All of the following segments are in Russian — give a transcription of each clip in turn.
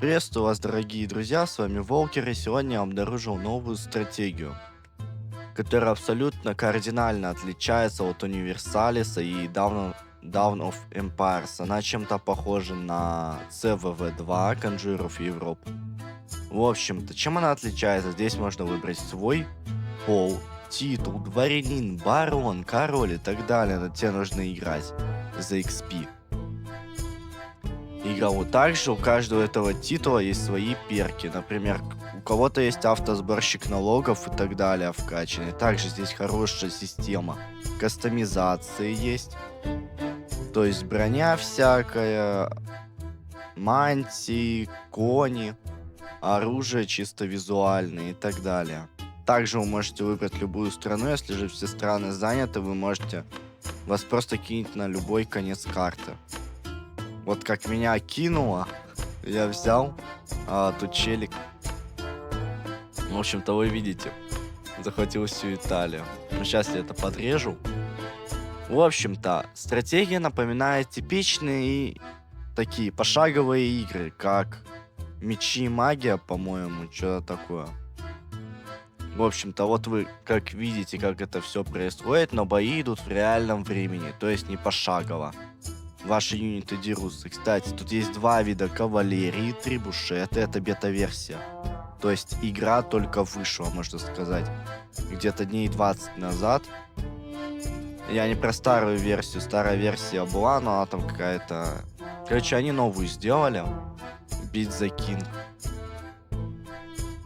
Приветствую вас, дорогие друзья, с вами Волкер, и сегодня я обнаружил новую стратегию, которая абсолютно кардинально отличается от Универсалиса и Down of Empires. Она чем-то похожа на CVV2, Conjurer of Europe. В общем-то, чем она отличается? Здесь можно выбрать свой пол, титул, дворянин, барон, король и так далее. На тебе нужно играть за XP. Игрову. Также у каждого этого титула есть свои перки. Например, у кого-то есть автосборщик налогов и так далее вкачанный. Также здесь хорошая система кастомизации есть. То есть броня всякая, мантии, кони, оружие чисто визуальное и так далее. Также вы можете выбрать любую страну. Если же все страны заняты, вы можете вас просто кинуть на любой конец карты. Вот как меня кинуло, я взял, тут челик. В общем-то, вы видите, захватил всю Италию. Ну, сейчас я это подрежу. В общем-то, стратегия напоминает типичные такие пошаговые игры, как Мечи и Магия, по-моему, что-то такое. В общем-то, вот вы как видите, как это все происходит, но бои идут в реальном времени, то есть не пошагово. Ваши юниты дерутся. Кстати, тут есть два вида кавалерии, трибушеты. Это бета-версия. То есть игра только вышла, можно сказать. Где-то дней 20 назад. Я не про старую версию. Старая версия была, но она там какая-то... Короче, они новую сделали. Beat the King.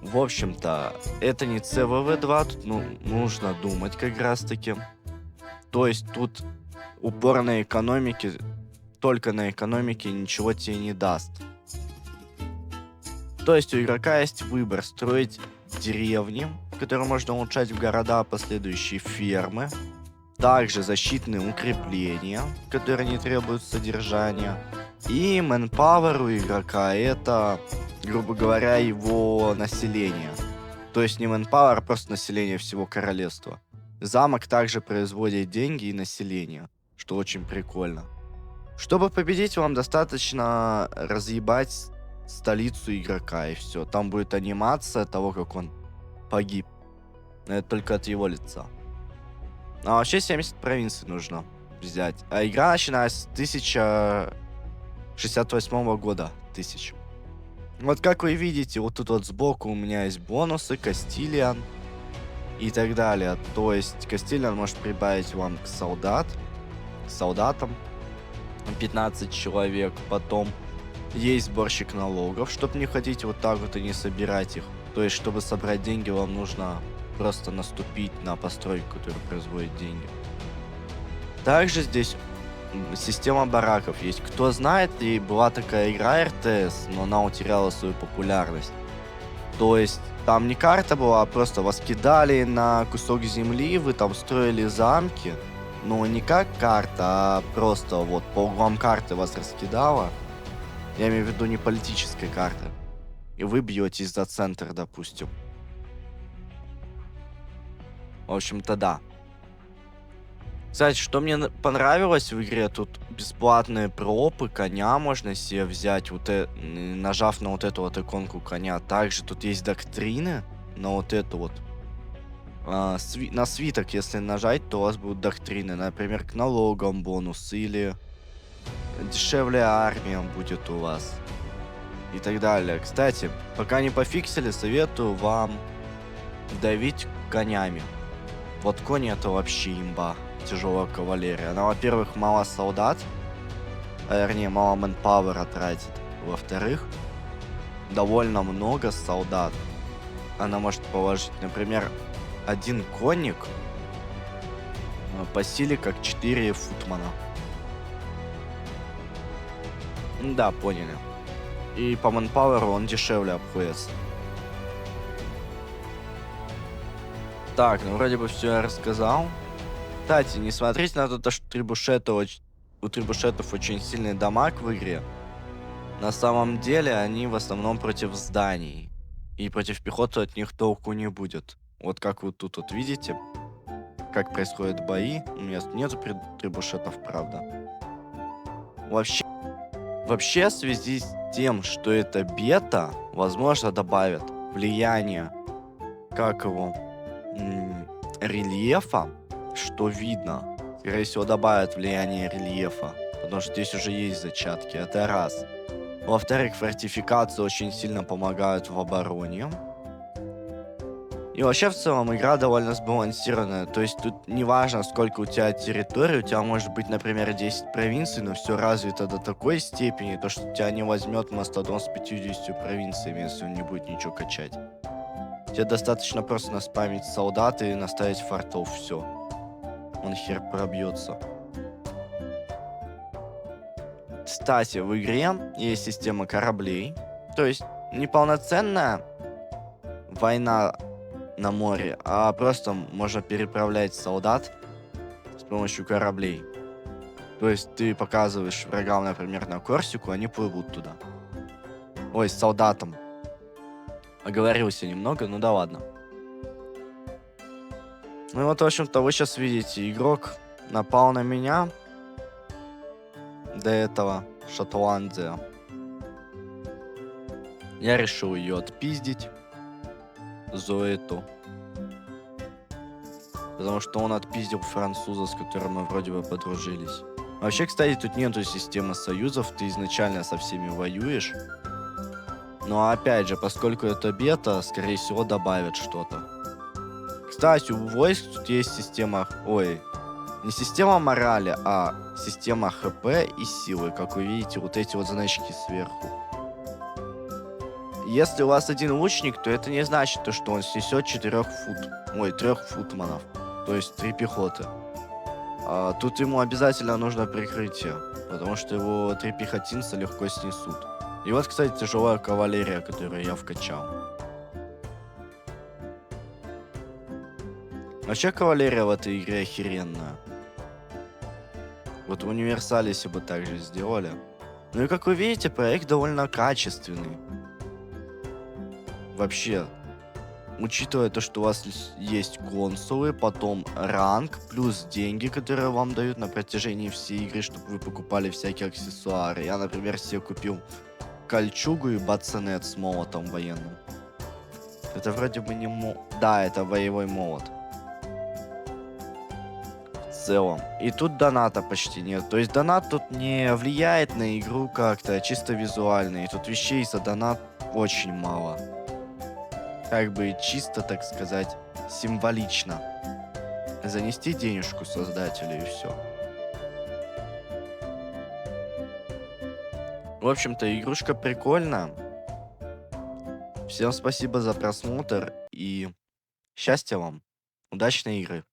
В общем-то, это не CVV2. Тут нужно думать как раз-таки. То есть тут упор на экономике... Только на экономике ничего тебе не даст. То есть у игрока есть выбор: строить деревни, которые можно улучшать в города, последующие фермы, также защитные укрепления, которые не требуют содержания, и manpower у игрока — это, грубо говоря, его население. То есть не manpower, а просто население всего королевства. Замок также производит деньги и население, что очень прикольно. Чтобы победить, вам достаточно разъебать столицу игрока, и все. Там будет анимация того, как он погиб. Но это только от его лица. А вообще 70 провинций нужно взять. А игра начинается с 1068 года. Вот как вы видите, вот тут вот сбоку у меня есть бонусы, Кастилиан и так далее. То есть Кастилиан может прибавить вам к солдатам. 15 человек. Потом есть сборщик налогов, чтобы не ходить вот так вот и не собирать их. То есть, чтобы собрать деньги, вам нужно просто наступить на постройку, которая производит деньги. Также здесь система бараков есть. Кто знает, и была такая игра РТС, но она утеряла свою популярность. То есть, там не карта была, а просто вас кидали на кусок земли, вы там строили замки. Ну, не как карта, а просто вот по углам карты вас раскидало. Я имею в виду не политической карты. И вы бьетесь за центр, допустим. В общем-то, да. Кстати, что мне понравилось в игре, тут бесплатные пропы, коня можно себе взять, нажав на вот эту вот иконку коня. Также тут есть доктрины на вот эту вот. На свиток, если нажать, то у вас будут доктрины. Например, к налогам бонус или дешевле армия будет у вас. И так далее. Кстати, пока не пофиксили, советую вам давить конями. Вот кони — это вообще имба. Тяжелая кавалерия. Она, во-первых, мало солдат, вернее, мало манпауэра тратит. Во-вторых, довольно много солдат. Она может положить, например, один конник по силе как 4 футмана. Да, поняли. И по манпауэру он дешевле обходится. Так, ну вроде бы все я рассказал. Кстати, не смотрите на то, что у трибушетов очень сильный дамаг в игре. На самом деле они в основном против зданий. И против пехоты от них толку не будет. Вот как вы тут вот видите, как происходят бои. У меня нету трибушетов, правда. Вообще, Вообще, в связи с тем, что это бета, возможно, добавят влияние, как его, рельефа, что видно. Скорее всего, добавят влияние рельефа, потому что здесь уже есть зачатки, это раз. Во-вторых, фортификации очень сильно помогают в обороне. И вообще, в целом, игра довольно сбалансированная. То есть тут не важно, сколько у тебя территорий. У тебя может быть, например, 10 провинций, но все развито до такой степени, то что тебя не возьмет мастодон с 50 провинциями, если он не будет ничего качать. Тебе достаточно просто наспамить солдат и наставить фортов, все. Он хер пробьется. Кстати, в игре есть система кораблей. То есть неполноценная война на море, а просто можно переправлять солдат с помощью кораблей. То есть ты показываешь врагам, например, на Корсику, они плывут туда. Ой, с солдатом. Оговорился немного, ну да ладно. Ну и вот, в общем-то, вы сейчас видите, игрок напал на меня. До этого Шотландия. Я решил ее отпиздить. Зоэту. Потому что он отпиздил француза, с которым мы вроде бы подружились. Вообще, кстати, тут нету системы союзов, ты изначально со всеми воюешь. Но опять же, поскольку это бета, скорее всего, добавят что-то. Кстати, у войск тут есть система... Ой, не система морали, а система ХП и силы. Как вы видите, вот эти вот значки сверху. Если у вас один лучник, то это не значит, что он снесет 3 футманов. То есть 3 пехоты. Тут ему обязательно нужно прикрытие, потому что его 3 пехотинца легко снесут. И вот, кстати, тяжелая кавалерия, которую я вкачал. Вообще кавалерия в этой игре охеренная. Вот в Универсалисе бы так же сделали. Ну и как вы видите, проект довольно качественный. Вообще, учитывая то, что у вас есть консулы, потом ранг, плюс деньги, которые вам дают на протяжении всей игры, чтобы вы покупали всякие аксессуары. Я, например, себе купил кольчугу и бацанет с молотом военным. Это вроде бы не Да, это боевой молот. В целом. И тут доната почти нет. То есть донат тут не влияет на игру как-то, а чисто визуально. И тут вещей за донат очень мало. Как бы чисто, так сказать, символично. Занести денежку создателю и все. В общем-то, игрушка прикольная. Всем спасибо за просмотр и счастья вам. Удачной игры.